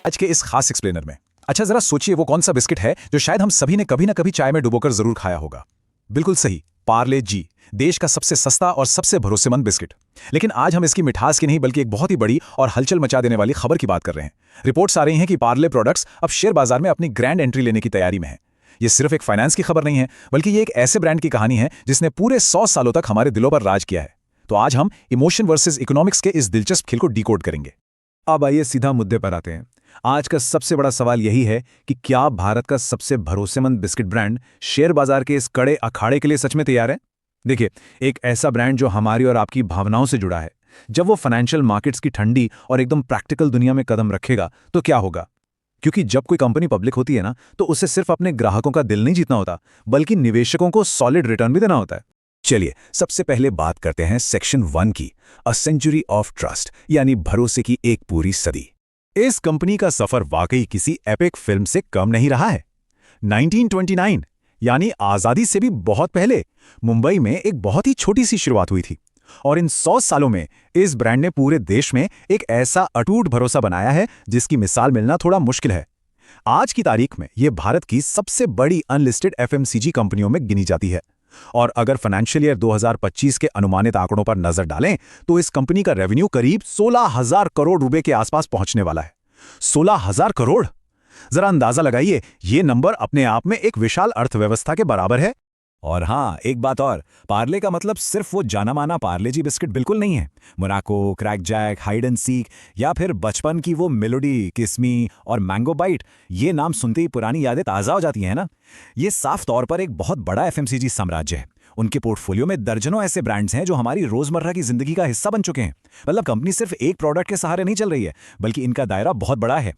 आज के इस खास एक्सप्लेनर में। अच्छा जरा सोचिए वो कौन सा बिस्किट है जो शायद हम सभी ने कभी ना कभी चाय में डुबोकर जरूर खाया होगा। बिल्कुल सही, पार्ले जी, देश का सबसे सस्ता और सबसे भरोसेमंद बिस्किट। लेकिन आज हम इसकी मिठास की नहीं बल्कि एक बहुत ही बड़ी और हलचल मचा देने वाली खबर की बात कर रहे हैं। रिपोर्ट्स आ रही हैं कि पार्ले प्रोडक्ट्स अब शेयर बाजार में अपनी ग्रैंड एंट्री लेने की तैयारी में है। ये सिर्फ एक फाइनेंस की खबर नहीं है, बल्कि ये एक ऐसे ब्रांड की कहानी है जिसने पूरे 100 सालों तक हमारे दिलों पर राज किया है। तो आज हम इमोशन वर्सेस इकोनॉमिक्स के इस दिलचस्प खेल को डिकोड करेंगे। अब आइए सीधा मुद्दे पर आते हैं। आज का सबसे बड़ा सवाल यही है कि क्या भारत का सबसे भरोसेमंद बिस्किट ब्रांड शेयर बाजार के इस कड़े अखाड़े के लिए सच में तैयार है? देखिए, एक ऐसा ब्रांड जो हमारी और आपकी भावनाओं से जुड़ा है। जब वो फाइनेंशियल मार्केट्स की ठंडी और एकदम प्रैक्टिकल दुनिया में कदम रखेगा तो क्या होगा? क्योंकि जब कोई कंपनी पब्लिक होती है ना, तो उसे सिर्फ अपने ग्राहकों का दिल नहीं जीतना होता, बल्कि निवेशकों को सॉलिड रिटर्न भी देना होता है। चलिए सबसे पहले बात करते हैं सेक्शन 1 की, अ सेंचुरी ऑफ ट्रस्ट, यानी भरोसे की एक पूरी सदी। इस कंपनी का सफर वाकई किसी एपिक फिल्म से कम नहीं रहा है। 1929 यानी आजादी से भी बहुत पहले मुंबई में एक बहुत ही छोटी सी शुरुआत हुई थी, और इन 100 सालों में इस ब्रांड ने पूरे देश में एक ऐसा अटूट भरोसा बनाया है जिसकी मिसाल मिलना थोड़ा मुश्किल है। आज की तारीख में यह भारत की सबसे बड़ी अनलिस्टेड एफएमसीजी कंपनियों में गिनी जाती है। और अगर फाइनेंशियल ईयर 2025 के अनुमानित आंकड़ों पर नजर डालें तो इस कंपनी का रेवेन्यू करीब 16,000 करोड़ रुपए के आसपास पहुंचने वाला है। 16,000 करोड़! जरा अंदाजा लगाइए, यह नंबर अपने आप में एक विशाल अर्थव्यवस्था के बराबर है। और हाँ, एक बात और, पार्ले का मतलब सिर्फ वो जाना माना पार्ले जी बिस्किट बिल्कुल नहीं है। Monaco, Krack Jack, Hide and Seek या फिर बचपन की वो मेलोडी, किस्मी और मैंगो बाइट, ये नाम सुनते ही पुरानी यादें ताज़ा हो जाती हैं ना। ये साफ तौर पर एक बहुत बड़ा एफएमसीजी साम्राज्य है। उनके पोर्टफोलियो में दर्जनों ऐसे ब्रांड्स हैं जो हमारी रोजमर्रा की जिंदगी का हिस्सा बन चुके हैं। मतलब कंपनी सिर्फ एक प्रोडक्ट के सहारे नहीं चल रही है, बल्कि इनका दायरा बहुत बड़ा है।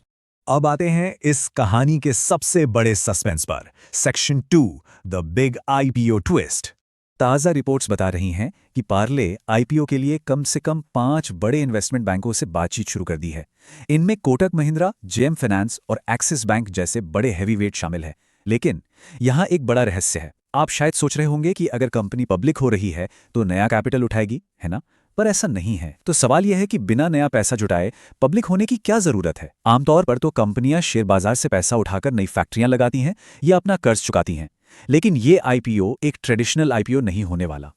अब आते हैं इस कहानी के सबसे बड़े सस्पेंस पर, section 2, the big IPO twist. ताज़ा रिपोर्ट्स बता रही हैं कि पार्ले आईपीओ के लिए कम से कम 5 बड़े इन्वेस्टमेंट बैंकों से बातचीत शुरू कर दी है। इनमें कोटक महिंद्रा, जेएम फाइनेंस और एक्सिस बैंक जैसे बड़े हैवीवेट शामिल हैं। लेकिन यहाँ एक बड़ा रहस्य है। आप शायद सोच रहे होंगे कि अगर कंपनी पब्लिक हो रही है तो नया कैपिटल उठाएगी, है ना? पर ऐसा नहीं है। तो सवाल यह है कि बिना नया पैसा जुटाए पब्लिक होने की क्या जरूरत है? आमतौर पर तो कंपनियां शेयर बाजार से पैसा उठाकर नई फैक्ट्रियां लगाती हैं या अपना कर्ज चुकाती हैं। लेकिन ये आईपीओ एक ट्रेडिशनल आईपीओ नहीं होने वाला।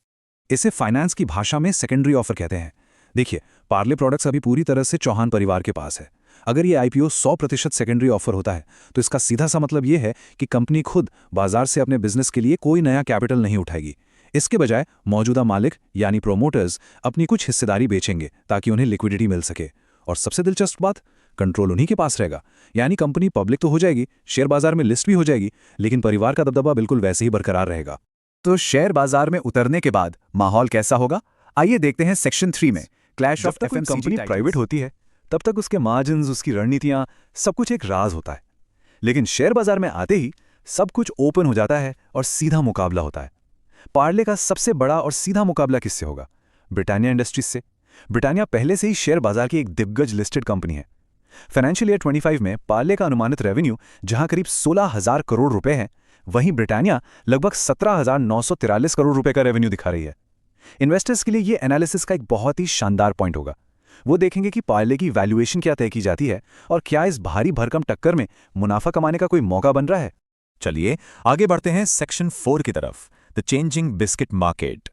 इसे फाइनेंस की भाषा में सेकेंडरी ऑफर कहते हैं। देखिए, पार्ले प्रोडक्ट्स अभी पूरी तरह से चौहान परिवार के पास है। अगर ये आईपीओ 100% सेकेंडरी ऑफर होता है तो इसका सीधा सा मतलब ये है कि कंपनी खुद बाजार से अपने बिजनेस के लिए कोई नया कैपिटल नहीं उठाएगी। इसके बजाय मौजूदा मालिक यानी प्रोमोटर्स अपनी कुछ हिस्सेदारी बेचेंगे ताकि उन्हें लिक्विडिटी मिल सके। और सबसे दिलचस्प बात, कंट्रोल उन्हीं के पास रहेगा। यानी कंपनी पब्लिक तो हो जाएगी, शेयर बाजार में लिस्ट भी हो जाएगी, लेकिन परिवार का दबदबा बिल्कुल वैसे ही बरकरार रहेगा। तो शेयर बाजार में उतरने के बाद माहौल कैसा होगा? आइए देखते हैं सेक्शन 3 में, clash of FMCG. Company private होती है तब तक उसके मार्जिन्स, उसकी रणनीतियां, सब कुछ एक राज होता है। लेकिन शेयर बाजार में आते ही सब कुछ ओपन हो जाता है और सीधा मुकाबला होता है। पार्ले का सबसे बड़ा और सीधा मुकाबला किससे होगा? ब्रिटानिया इंडस्ट्रीज से। ब्रिटानिया पहले से ही शेयर बाजार की एक दिग्गज लिस्टेड कंपनी है। फाइनेंशियल ईयर 25 में पार्ले का अनुमानित रेवेन्यू जहां करीब 16,000 करोड़ रुपए है, वहीं ब्रिटानिया लगभग 17,943 करोड़ रुपए का रेवेन्यू दिखा रही है। इन्वेस्टर्स के लिए यह एनालिसिस का एक बहुत ही शानदार पॉइंट होगा। वो देखेंगे कि पार्ले की वैल्यूएशन क्या तय की जाती है और क्या इस भारी भरकम टक्कर में मुनाफा कमाने का कोई मौका बन रहा है। चलिए आगे बढ़ते हैं सेक्शन 4 की तरफ, द चेंजिंग बिस्किट मार्केट।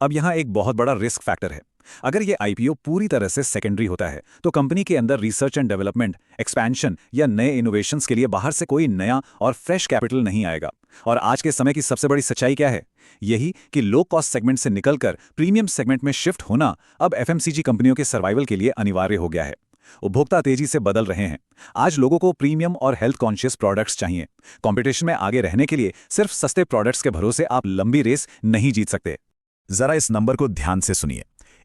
अब यहाँ एक बहुत बड़ा रिस्क फैक्टर है। अगर ये आईपीओ पूरी तरह से सेकेंडरी होता है तो कंपनी के अंदर रिसर्च एंड डेवलपमेंट, एक्सपेंशन या नए इनोवेशंस के लिए बाहर से कोई नया और फ्रेश कैपिटल नहीं आएगा। और आज के समय की सबसे बड़ी सच्चाई क्या है? यही कि लो कॉस्ट सेगमेंट से निकलकर प्रीमियम सेगमेंट में शिफ्ट होना अब एफएमसीजी कंपनियों के सर्वाइवल के लिए अनिवार्य हो गया है। उपभोक्ता तेजी से बदल रहे हैं। आज लोगों को प्रीमियम और हेल्थ कॉन्शियस प्रोडक्ट्स चाहिए। कंपटीशन में आगे रहने के लिए सिर्फ सस्ते प्रोडक्ट्स के भरोसे आप लंबी रेस नहीं जीत सकते। जरा इस नंबर को ध्यान से सुनिए,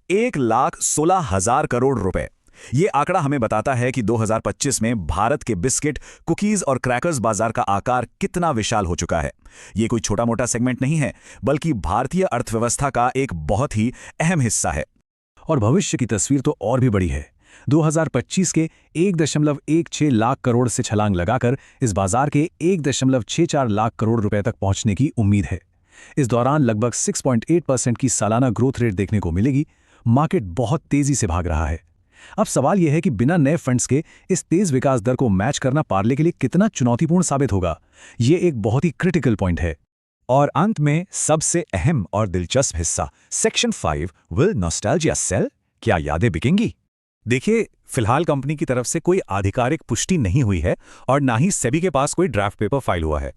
1,16,000 करोड़ रुपए। ये आंकड़ा हमें बताता है कि 2025 में भारत के बिस्किट, कुकीज और क्रैकर्स बाजार का आकार कितना विशाल हो चुका है। ये कोई छोटा मोटा सेगमेंट नहीं है, बल्कि भारतीय अर्थव्यवस्था का एक बहुत ही अहम हिस्सा है। और भविष्य की तस्वीर तो और भी बड़ी है। 2025 के 1.16 लाख करोड़ से छलांग लगाकर इस बाजार के 1.64 लाख करोड़ रुपए तक पहुंचने की उम्मीद है। इस दौरान लगभग 6.8% की सालाना ग्रोथ रेट देखने को मिलेगी। मार्केट बहुत तेजी से भाग रहा है। अब सवाल यह है कि बिना नए फंड्स के इस तेज विकास दर को मैच करना पार्ले के लिए कितना चुनौतीपूर्ण साबित होगा। ये एक बहुत ही क्रिटिकल पॉइंट है। और अंत में सबसे अहम और दिलचस्प हिस्सा, सेक्शन 5, विल नॉस्टैल्जिया सेल? क्या यादें बिकेंगी? देखिए, फिलहाल कंपनी की तरफ से कोई आधिकारिक पुष्टि नहीं हुई है और ना ही सेबी के पास कोई ड्राफ्ट पेपर फाइल हुआ है।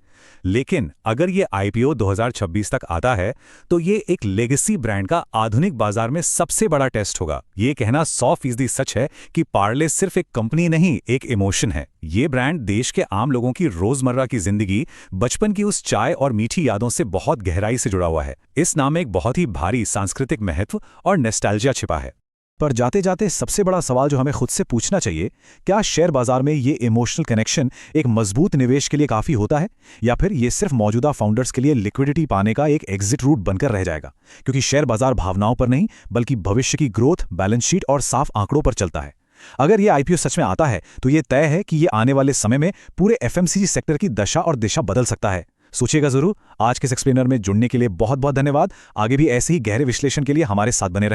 लेकिन अगर ये आईपीओ 2026 तक आता है तो ये एक लेगेसी ब्रांड का आधुनिक बाजार में सबसे बड़ा टेस्ट होगा। ये कहना 100% सच है कि पार्ले सिर्फ एक कंपनी नहीं, एक इमोशन है। ये ब्रांड देश के आम लोगों की रोजमर्रा की जिंदगी, बचपन की उस चाय और मीठी यादों से बहुत गहराई से जुड़ा हुआ है। इस नाम में एक बहुत ही भारी सांस्कृतिक महत्व और नॉस्टैल्जिया छिपा है। पर जाते जाते सबसे बड़ा सवाल जो हमें खुद से पूछना चाहिए, क्या शेयर बाजार में ये इमोशनल कनेक्शन एक मजबूत निवेश के लिए काफ़ी होता है, या फिर ये सिर्फ मौजूदा फाउंडर्स के लिए लिक्विडिटी पाने का एक एग्जिट रूट बनकर रह जाएगा? क्योंकि शेयर बाजार भावनाओं पर नहीं बल्कि भविष्य की ग्रोथ, बैलेंस शीट और साफ आंकड़ों पर चलता है। अगर ये आईपीओ सच में आता है तो ये तय है कि ये आने वाले समय में पूरे एफएमसीजी सेक्टर की दशा और दिशा बदल सकता है। सोचिएगा जरूर। आज के इस एक्सप्लेनर में जुड़ने के लिए बहुत बहुत धन्यवाद। आगे भी ऐसे ही गहरे विश्लेषण के लिए हमारे साथ बने रहें।